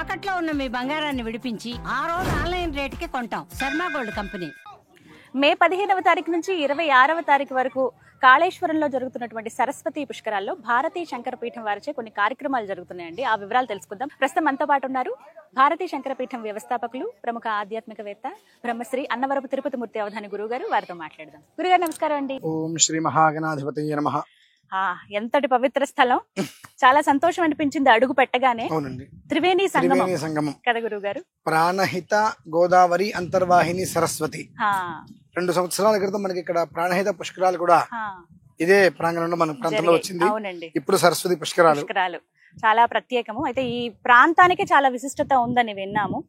తాకట్లో ఉన్న మీ బంగారాన్ని విడిపించి ఆ రోజు ఆన్లైన్ రేటుకి కొంటాం. Sharma gold company. మే 15వ తారీఖు నుంచి 26వ తారీఖు వరకు కాళేశ్వరంలో జరుగుతున్నటువంటి సరస్వతి పుష్కరాల్లో భారతీ శంకరపీఠం వారిచే కొన్ని కార్యక్రమాలు జరుగుతున్నాయండి. ఆ వివరాలు తెలుసుకుందాం. ప్రస్తుతం మనతో పాటు ఉన్నారు భారతీ శంకరపీఠం వ్యవస్థాపకులు, ప్రముఖ ఆధ్యాత్మికవేత్త, బ్రహ్మశ్రీ అన్నవరపు తిరుపతి మూర్తి అవధాని గురువు గారు. వారితో మాట్లాడదాం. గురుగారు నమస్కారం అండి. ఓం శ్రీ మహాగణాధిపతయే నమః. ఎంతటి పవిత్ర స్థలం, చాలా సంతోషం అనిపించింది అడుగు పెట్టగానే. అవునండి, త్రివేణి సంగమం కదా గురువు గారు. ప్రాణహిత గోదావరి అంతర్వాహిని సరస్వతి. 2 సంవత్సరాల క్రితం మనకి ఇక్కడ ప్రాణహిత పుష్కరాలు కూడా ఇదే ప్రాంగణంలో మన ప్రాంతంలో వచ్చింది. ఇప్పుడు సరస్వతి పుష్కరాలు చాలా ప్రత్యేకము. అయితే ఈ ప్రాంతానికి చాలా విశిష్టత ఉందని విన్నాము.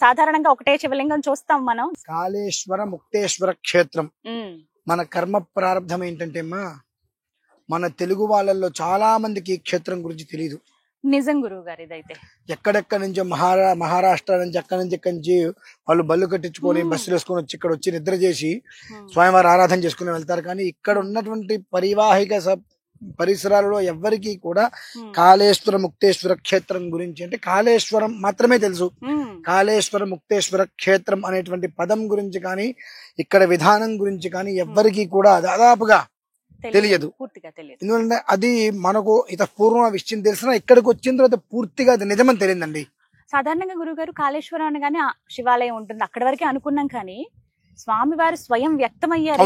సాధారణంగా ఒకటే శివలింగం చూస్తాం మనం. కాళేశ్వర ముక్తేశ్వర క్షేత్రం. మన కర్మ ప్రారంభం ఏంటంటే మన తెలుగు వాళ్ళల్లో చాలా మందికి ఈ క్షేత్రం గురించి తెలియదు. నిజం గురువు గారు. ఇదైతే ఎక్కడెక్కడి నుంచో మహారాష్ట్ర నుంచి ఇక్కడి నుంచి వాళ్ళు బళ్ళు కట్టించుకొని బస్సులు వేసుకొని వచ్చి ఇక్కడ వచ్చి నిద్ర చేసి స్వామివారి ఆరాధన చేసుకుని వెళ్తారు. కానీ ఇక్కడ ఉన్నటువంటి పరివాహిక పరిసరాలలో ఎవ్వరికీ కూడా కాళేశ్వర ముక్తేశ్వర క్షేత్రం గురించి, అంటే కాళేశ్వరం మాత్రమే తెలుసు. కాళేశ్వర ముక్తేశ్వర క్షేత్రం అనేటువంటి పదం గురించి కానీ ఇక్కడ విధానం గురించి కానీ ఎవ్వరికీ కూడా దాదాపుగా తెలియదు. ఎందుకంటే అది మనకు ఇత పూర్వం విషయం తెలిసినా ఇక్కడికి వచ్చిన తర్వాత పూర్తిగా అది నిజమని తెలియదండి. సాధారణంగా గురువు గారు కాళేశ్వరం అనగానే శివాలయం ఉంటుంది, అక్కడి వరకే అనుకున్నాం. కానీ స్వామివారు స్వయం వ్యక్తమయ్యారు.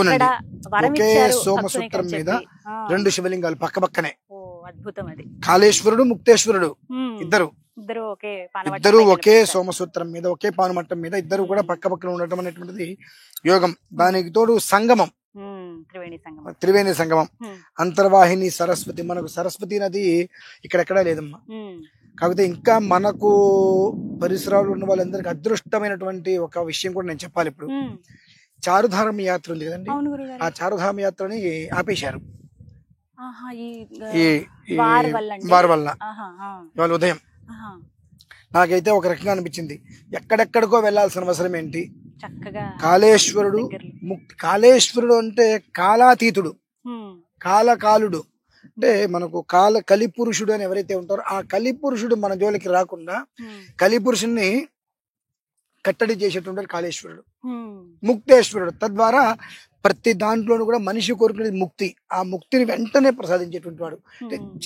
ఒకే సోమసూత్రం మీద 2 శివలింగాలు పక్క పక్కనే. అద్భుతం. అది కాళేశ్వరుడు ముక్తేశ్వరుడు ఇద్దరు ఒకే సోమసూత్రం మీద, ఒకే పానుమట్టం మీద ఇద్దరు కూడా పక్క పక్కన ఉండటం అనేటువంటిది యోగం. దానికి తోడు సంగమం, త్రివేణి సంగమం, అంతర్వాహిని సరస్వతి. మనకు సరస్వతి నది ఇక్కడెక్కడా లేదమ్మా. కాకపోతే ఇంకా మనకు పరిసరాలు ఉన్న వాళ్ళందరికి అదృష్టమైనటువంటి ఒక విషయం కూడా నేను చెప్పాలి. ఇప్పుడు చారుధామ యాత్ర ఉంది కదండి, ఆ చారుధామ యాత్రని ఆపేశారు వారి వల్ల ఇవాళ ఉదయం. నాకైతే ఒక రకంగా అనిపించింది, ఎక్కడెక్కడికో వెళ్లాల్సిన అవసరం ఏంటి? కాళేశ్వరుడు కాళేశ్వరుడు అంటే కాలాతీతుడు, కాలుడు. అంటే మనకు కలిపురుషుడు అని ఎవరైతే ఉంటారో ఆ కలిపురుషుడు మన జోలికి రాకుండా కలిపురుషుణ్ణి కట్టడి చేసేటువంటి కాళేశ్వరుడు. ముక్తేశ్వరుడు తద్వారా ప్రతి దాంట్లోనూ కూడా మనిషి కోరుకునేది ముక్తి. ఆ ముక్తిని వెంటనే ప్రసాదించేటువంటి వాడు.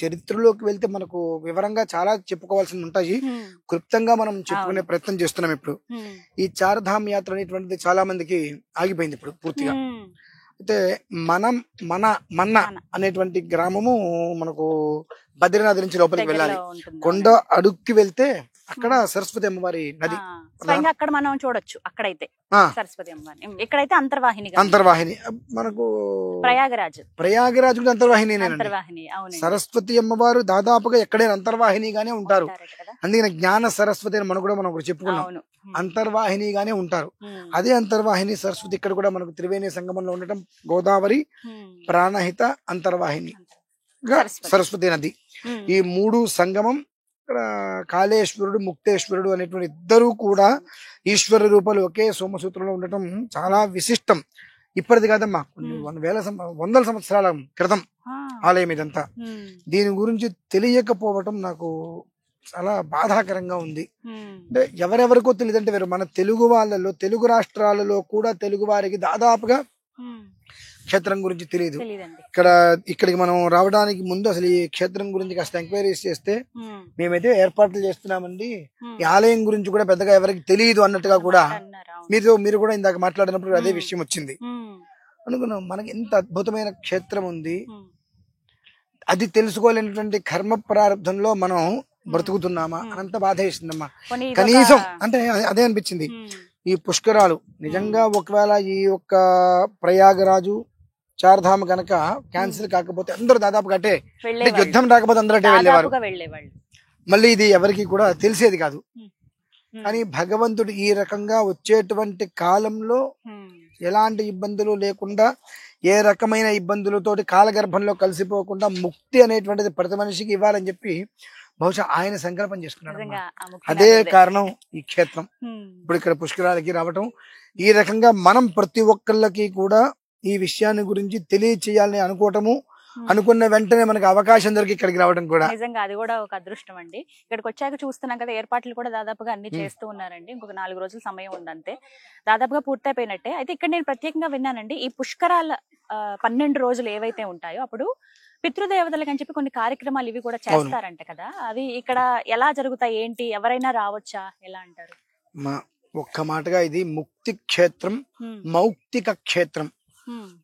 చరిత్రలోకి వెళ్తే మనకు వివరంగా చాలా చెప్పుకోవాల్సి ఉంటాయి. క్లుప్తంగా మనం చెప్పుకునే ప్రయత్నం చేస్తున్నాం. ఇప్పుడు ఈ చార్ధామ్ యాత్ర అనేటువంటిది చాలా మందికి ఆగిపోయింది ఇప్పుడు పూర్తిగా. అయితే మన్న అనేటువంటి గ్రామము మనకు బద్రీనాథ్ నుంచి లోపలికి వెళ్ళాలి. కొండ అడుక్కి వెళ్తే అక్కడ సరస్వతి అమ్మవారి నది అక్కడ మనం చూడొచ్చు. అక్కడైతే సరస్వతి అమ్మవారి, ఇక్కడైతే అంతర్వాహిని మనకు ప్రయాగరాజు కూడా అంతర్వాహిని. సరస్వతి అమ్మవారు దాదాపుగా ఎక్కడైనా అంతర్వాహినిగానే ఉంటారు. అందుకని జ్ఞాన సరస్వతి అని మనం కూడా చెప్పుకున్నాం, అంతర్వాహినిగానే ఉంటారు. అదే అంతర్వాహిని సరస్వతి ఇక్కడ కూడా మనకు త్రివేణి సంగమంలో ఉండటం, గోదావరి ప్రాణహిత అంతర్వాహిని సరస్వతి నది, ఈ 3 సంగమం. ఇక్కడ కాళేశ్వరుడు ముక్తేశ్వరుడు అనేటువంటి ఇద్దరు కూడా ఈశ్వర రూపాలు ఒకే సోమసూత్రంలో ఉండటం చాలా విశిష్టం. ఇప్పటిది కాదమ్మా, కొన్ని వందల సంవత్సరాల క్రితం ఆలయం ఇదంతా. దీని గురించి తెలియకపోవటం నాకు చాలా బాధాకరంగా ఉంది. అంటే ఎవరెవరికో తెలియదంటే వేరు, మన తెలుగు వాళ్ళలో, తెలుగు రాష్ట్రాలలో కూడా తెలుగు వారికి దాదాపుగా క్షేత్రం గురించి తెలియదు. ఇక్కడికి మనం రావడానికి ముందు అసలు ఈ క్షేత్రం గురించి కాస్త ఎంక్వైరీస్ చేస్తే మేమైతే ఏర్పాట్లు చేస్తున్నామండి, ఈ ఆలయం గురించి కూడా పెద్దగా ఎవరికి తెలియదు అన్నట్టుగా కూడా మీరు కూడా ఇందాక మాట్లాడినప్పుడు అదే విషయం వచ్చింది. అనుకున్నాం మనకి ఎంత అద్భుతమైన క్షేత్రం ఉంది, అది తెలుసుకోలేనటువంటి కర్మ ప్రారంభంలో మనం బ్రతుకుతున్నామా అనంత బాధ వేసిందమ్మా. కనీసం అంటే అదే అనిపించింది. ఈ పుష్కరాలు నిజంగా ఒకవేళ ఈ యొక్క ప్రయాగరాజు చార్ధామ్ గనక క్యాన్సిల్ కాకపోతే అందరూ దాదాపు అంటే యుద్ధం రాకపోతే అందరూ అటే వెళ్ళేవారు. మళ్ళీ ఇది ఎవరికి కూడా తెలిసేది కాదు. కానీ భగవంతుడు ఈ రకంగా వచ్చేటువంటి కాలంలో ఎలాంటి ఇబ్బందులు లేకుండా, ఏ రకమైన ఇబ్బందులతోటి కాలగర్భంలో కలిసిపోకుండా ముక్తి అనేటువంటిది ప్రతి మనిషికి ఇవ్వాలని చెప్పి బహుశా ఆయన సంకల్పం చేసుకున్నాడు. అదే కారణం ఈ క్షేత్రం ఇప్పుడు ఇక్కడ పుష్కరాలకి రావటం. ఈ రకంగా మనం ప్రతి ఒక్కళ్ళకి కూడా ఈ విషయాన్ని గురించి తెలియచేయాలని అనుకోవటము, అనుకున్న వెంటనే మనకు అవకాశం దొరికి ఇక్కడికి రావడం కూడా నిజంగా అది కూడా ఒక అదృష్టం అండి. ఇక్కడికి వచ్చాక చూస్తున్నాం కదా, ఏర్పాట్లు కూడా దాదాపుగా అన్ని చేస్తూ ఉన్నారండి. ఇంకొక 4 రోజుల సమయం ఉందంతే, దాదాపుగా పూర్తయిపోయినట్టే. అయితే ఇక్కడ నేను ప్రత్యేకంగా విన్నానండి, ఈ పుష్కరాల 12 రోజులు ఏవైతే ఉంటాయో అప్పుడు పితృదేవతలకు అని చెప్పి కొన్ని కార్యక్రమాలు ఇవి కూడా చేస్తారంట కదా, అవి ఇక్కడ ఎలా జరుగుతాయి, ఏంటి, ఎవరైనా రావచ్చా, ఎలా అంటారు? ఒక్క మాటగా ఇది ముక్తి క్షేత్రం, మౌక్తిక క్షేత్రం.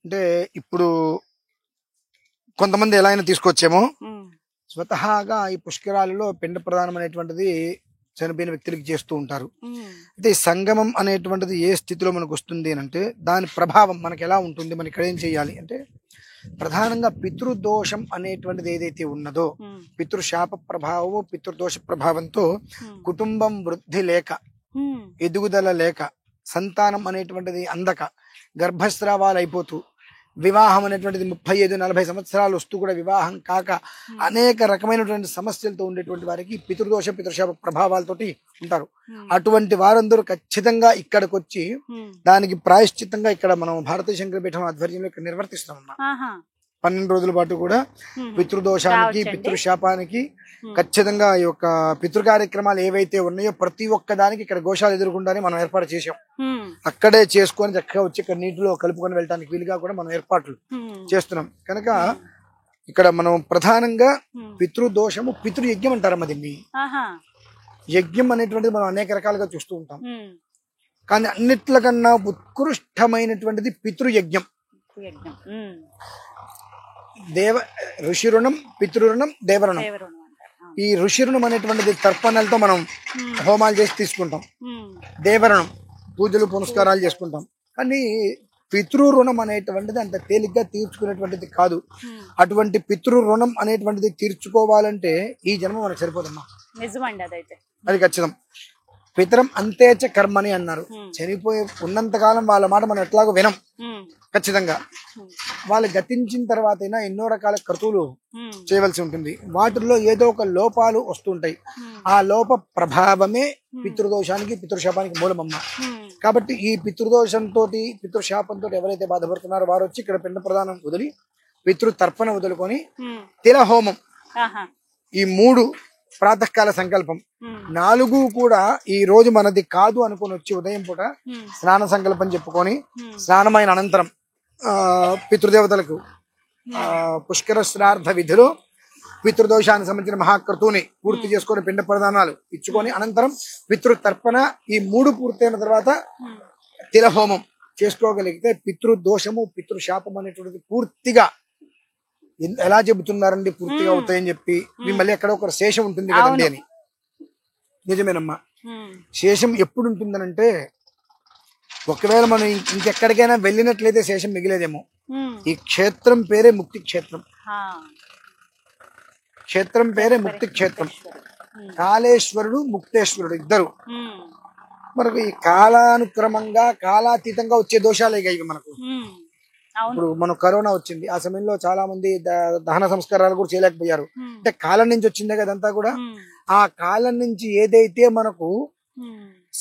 అంటే ఇప్పుడు కొంతమంది ఎలా అయినా తీసుకొచ్చేమో, స్వతహాగా ఈ పుష్కరాలలో పిండ ప్రదానం అనేటువంటిది చనిపోయిన వ్యక్తులకి చేస్తూ ఉంటారు. అయితే ఈ సంగమం అనేటువంటిది ఏ స్థితిలో మనకు వస్తుంది అంటే దాని ప్రభావం మనకి ఎలా ఉంటుంది, మనం ఇక్కడ ఏం చేయాలి అంటే ప్రధానంగా పితృదోషం అనేటువంటిది ఏదైతే ఉన్నదో, పితృశాప ప్రభావము పితృదోష ప్రభావంతో కుటుంబం వృద్ధి లేక, ఎదుగుదల లేక, సంతానం అనేటువంటిది అందక, గర్భస్రావాలు అయిపోతూ, వివాహం అనేటువంటిది 35-40 సంవత్సరాలు వస్తూ కూడా వివాహం కాక అనేక రకమైనటువంటి సమస్యలతో ఉండేటువంటి వారికి పితృదోష పితృశాప ప్రభావాలతోటి ఉంటారు. అటువంటి వారందరూ ఖచ్చితంగా ఇక్కడికి వచ్చి దానికి ప్రాయశ్చిత్తంగా ఇక్కడ మనం భారతీయ శంకరపీఠం ఆధ్వర్యంలో ఇక్కడ నిర్వర్తిస్తామమ్మా. 12 రోజుల పాటు కూడా పితృదోషానికి పితృశాపానికి ఖచ్చితంగా ఈ యొక్క పితృ కార్యక్రమాలు ఏవైతే ఉన్నాయో ప్రతి ఒక్క దానికి ఇక్కడ గోశాల ఎదురుకుండానే మనం ఏర్పాటు చేసాం. అక్కడే చేసుకొని చక్కగా వచ్చి ఇక్కడ నీటిలో కలుపుకొని వెళ్ళడానికి వీలుగా కూడా మనం ఏర్పాట్లు చేస్తున్నాం. కనుక ఇక్కడ మనం ప్రధానంగా పితృదోషము పితృయజ్ఞం అంటారమ్మా దీన్ని. యజ్ఞం అనేటువంటిది మనం అనేక రకాలుగా చూస్తూ ఉంటాం, కానీ అన్నిట్లకన్నా ఉత్కృష్టమైనటువంటిది పితృయజ్ఞం. ఋషి రుణం, పితృరుణం, దేవరుణం. ఈ ఋషి రుణం అనేటువంటిది తర్పణలతో మనం హోమాలు చేసి తీసుకుంటాం. దేవరుణం పూజలు పునస్కారాలు చేసుకుంటాం. కానీ పితృ రుణం అనేటువంటిది అంత తేలిగ్గా తీర్చుకునేటువంటిది కాదు. అటువంటి పితృ రుణం అనేటువంటిది తీర్చుకోవాలంటే ఈ జన్మ మనకు సరిపోదమ్మా. నిజమండి, అదైతే అది ఖచ్చితం. పితరం అంతేచ కర్మని అన్నారు. చనిపోయి ఉన్నంత కాలం వాళ్ళ మాట మనం ఎట్లాగో వినం. ఖచ్చితంగా వాళ్ళు గతించిన తర్వాత అయినా ఎన్నో రకాల క్రతువులు చేయవలసి ఉంటుంది. వాటిల్లో ఏదో ఒక లోపాలు వస్తుంటాయి. ఆ లోప ప్రభావమే పితృదోషానికి పితృశాపానికి మూలమమ్మ. కాబట్టి ఈ పితృదోషంతో పితృశాపంతో ఎవరైతే బాధపడుతున్నారో వారు వచ్చి ఇక్కడ పిండ ప్రదానం వదిలి పితృతర్పణ వదులుకొని తిల హోమం, ఈ 3 ప్రాతకాల సంకల్పం, 4 కూడా ఈ రోజు మనది కాదు అనుకుని వచ్చి ఉదయం పూట స్నాన సంకల్పం చెప్పుకొని స్నానమైన అనంతరం పితృదేవతలకు పుష్కర శ్రార్థ విధిలో పితృదోషానికి సంబంధించిన మహాకృతువుని పూర్తి చేసుకొని పిండ ప్రదానాలు ఇచ్చుకొని అనంతరం పితృతర్పణ, ఈ 3 పూర్తయిన తర్వాత తిలహోమం చేసుకోగలిగితే పితృదోషము పితృశాపం అనేటువంటిది పూర్తిగా ఎలా చెబుతున్నారండి పూర్తిగా అవుతాయని చెప్పి. మళ్ళీ ఎక్కడ ఒక శేషం ఉంటుంది కదండి అని. నిజమేనమ్మా, శేషం ఎప్పుడు ఉంటుందనంటే ఒకవేళ మనం ఇంకెక్కడికైనా వెళ్ళినట్లయితే శేషం మిగిలేదేమో. ఈ క్షేత్రం పేరే ముక్తి క్షేత్రం. క్షేత్రం పేరే ముక్తి క్షేత్రం. కాళేశ్వరుడు ముక్తేశ్వరుడు ఇద్దరు మనకు ఈ కాలానుక్రమంగా కాలాతీతంగా వచ్చే దోషాలే ఇవి మనకు. ఇప్పుడు మనం కరోనా వచ్చింది, ఆ సమయంలో చాలా మంది దహన సంస్కారాలు కూడా చేయలేకపోయారు. అంటే కాలం నుంచి వచ్చిందే కదంతా కూడా. ఆ కాలం నుంచి ఏదైతే మనకు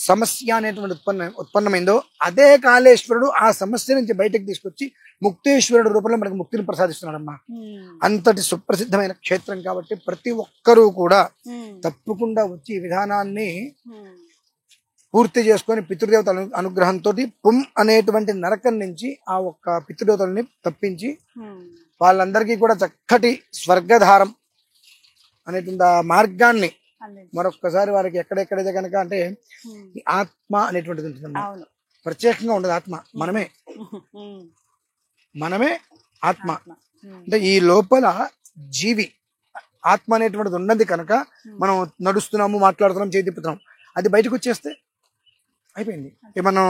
సమస్య అనేటువంటి ఉత్పన్నమైందో అదే కాళేశ్వరుడు ఆ సమస్య నుంచి బయటకు తీసుకొచ్చి ముక్తేశ్వరుడు రూపంలో మనకు ముక్తిని ప్రసాదిస్తున్నాడమ్మా. అంతటి సుప్రసిద్ధమైన క్షేత్రం కాబట్టి ప్రతి ఒక్కరూ కూడా తప్పకుండా వచ్చి ఈ విధానాన్ని పూర్తి చేసుకొని పితృదేవతల అనుగ్రహంతో పుం అనేటువంటి నరకం నుంచి ఆ ఒక్క పితృదేవతల్ని తప్పించి వాళ్ళందరికీ కూడా చక్కటి స్వర్గధారం అనేటువంటి ఆ మార్గాన్ని మరొక్కసారి వారికి ఎక్కడెక్కడైతే కనుక అంటే ఆత్మ అనేటువంటిది ఉంటుందమ్మా. ప్రత్యేకంగా ఉండదు ఆత్మ, మనమే ఆత్మ. అంటే ఈ లోపల జీవి ఆత్మ అనేటువంటిది ఉన్నది కనుక మనం నడుస్తున్నాము, మాట్లాడుతున్నాం, చేతి తిప్పుతున్నాం. అది బయటకు వచ్చేస్తే అయిపోయింది. మనం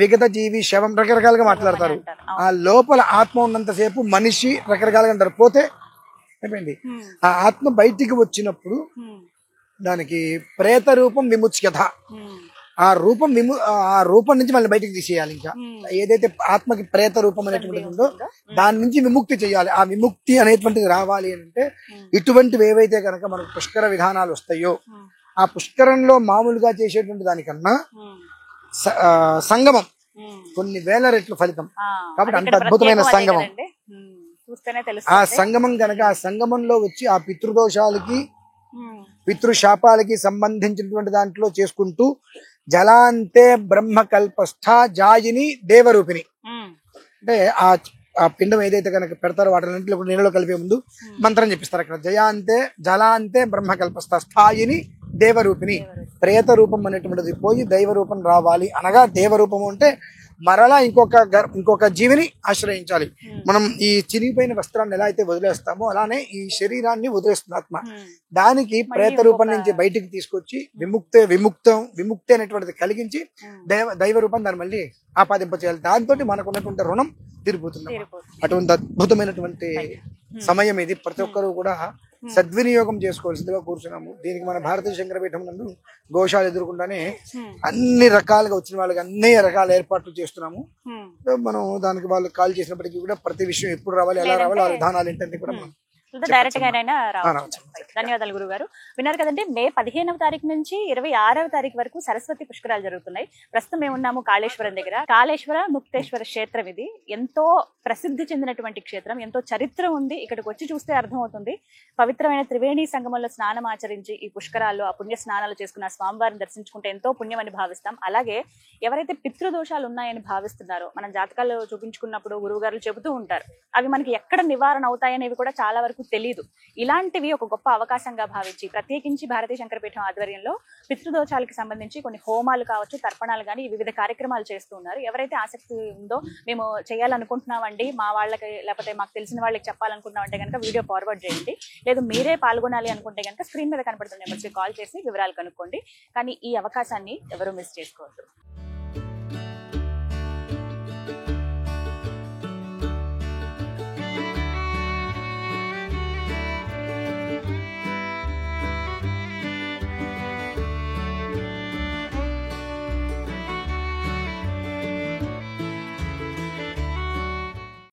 విగత జీవి శవం రకరకాలుగా మాట్లాడతారు. ఆ లోపల ఆత్మ ఉన్నంతసేపు మనిషి రకరకాలుగా అంటారు. పోతే అయిపోయింది. ఆ ఆత్మ బయటికి వచ్చినప్పుడు దానికి ప్రేత రూపం విముచ్యత. ఆ రూపం నుంచి మళ్ళీ బయటికి తీసేయాలి. ఇంకా ఏదైతే ఆత్మకి ప్రేత రూపం అనేటువంటిది ఉందో దాని నుంచి విముక్తి చేయాలి. ఆ విముక్తి అనేటువంటిది రావాలి అంటే ఇటువంటివి ఏవైతే కనుక మనకు పుష్కర విధానాలు వస్తాయో ఆ పుష్కరంలో మామూలుగా చేసేటువంటి దానికన్నా సంగమం కొన్ని వేల రెట్లు ఫలితం. కాబట్టి అంత అద్భుతమైన సంగమం. చూస్తేనే ఆ తెలుస్తుంది. సంగమం గనక ఆ సంగమంలో వచ్చి ఆ పితృదోషాలకి పితృశాపాలకి సంబంధించినటువంటి దాంట్లో చేసుకుంటూ జలాంతే బ్రహ్మకల్పస్థ జాయిని దేవరూపిణి అంటే ఆ పిండం ఏదైతే కనుక పెడతారో వాటిని నీళ్ళలో కలిపే ముందు మంత్రం చెప్పిస్తారు. అక్కడ జయాంతే జలాంతే బ్రహ్మకల్పస్థ స్థాయిని దేవరూపిణి, ప్రేత రూపం అనేటువంటిది పోయి దైవ రూపం రావాలి అనగా దేవరూపము అంటే మరలా ఇంకొక జీవిని ఆశ్రయించాలి. మనం ఈ చిరిగిపోయిన వస్త్రాన్ని ఎలా అయితే వదిలేస్తామో అలానే ఈ శరీరాన్ని వదిలేస్తుంది ఆత్మ. దానికి ప్రేత రూపం నుంచి బయటికి తీసుకొచ్చి విముక్తి అనేటువంటిది కలిగించి దైవ రూపం దాన్ని మళ్ళీ ఆపాదింపచేయాలి. దాంతో మనకు ఉన్నటువంటి రుణం తీరిపోతుంది. అటువంటి అద్భుతమైనటువంటి సమయం ఇది. ప్రతి ఒక్కరూ కూడా సద్వినియోగం చేసుకోవాల్సిందిగా కూర్చున్నాము. దీనికి మన భారతీయ శంకరపీఠం నందు గోశాల ఎదుర్కొండానే అన్ని రకాలుగా వచ్చిన వాళ్ళకి అన్ని రకాల ఏర్పాట్లు చేస్తున్నాము. మనం దానికి వాళ్ళు కాల్ చేసినప్పటికీ కూడా ప్రతి విషయం ఎప్పుడు రావాలి, ఎలా రావాలి, ఆ విధానాలు ఏంటంటే కూడా మనం డైరెక్ట్ గానైనా రావచ్చు. ధన్యవాదాలు గురుగారు. విన్నారు కదండి, మే 15వ తారీఖు నుంచి 26వ తారీఖు వరకు సరస్వతి పుష్కరాలు జరుగుతున్నాయి. ప్రస్తుతం మేమున్నాము కాళేశ్వరం దగ్గర. కాళేశ్వర ముక్తేశ్వర క్షేత్రం ఇది. ఎంతో ప్రసిద్ధి చెందినటువంటి క్షేత్రం, ఎంతో చరిత్ర ఉంది. ఇక్కడికి వచ్చి చూస్తే అర్థమవుతుంది. పవిత్రమైన త్రివేణి సంగమంలో స్నానం ఆచరించి ఈ పుష్కరాల్లో ఆ పుణ్య స్నానాలు చేసుకున్న స్వామివారిని దర్శించుకుంటే ఎంతో పుణ్యం అని భావిస్తాం. అలాగే ఎవరైతే పితృదోషాలు ఉన్నాయని భావిస్తున్నారో మనం జాతకాలు చూపించుకున్నప్పుడు గురువు గారు చెబుతూ ఉంటారు. అవి మనకి ఎక్కడ నివారణ అవుతాయనేవి కూడా చాలా వరకు తెలియదు. ఇలాంటివి ఒక గొప్ప అవకాశంగా భావించి ప్రత్యేకించి భారతీయ శంకరపీఠం ఆధ్వర్యంలో పితృదోషాలకు సంబంధించి కొన్ని హోమాలు కావచ్చు, తర్పణాలు కానీ వివిధ కార్యక్రమాలు చేస్తూ ఉన్నారు. ఎవరైతే ఆసక్తి ఉందో మేము చేయాలనుకుంటున్నామండి, మా వాళ్ళకి లేకపోతే మాకు తెలిసిన వాళ్ళకి చెప్పాలనుకుంటున్నామంటే కనుక వీడియో ఫార్వర్డ్ చేయండి. లేదు మీరే పాల్గొనాలి అనుకుంటే కనుక స్క్రీన్ మీద కనపడుతున్న నెంబర్స్కి కాల్ చేసి వివరాలు కనుక్కోండి. కానీ ఈ అవకాశాన్ని ఎవరు మిస్ చేసుకోవద్దు.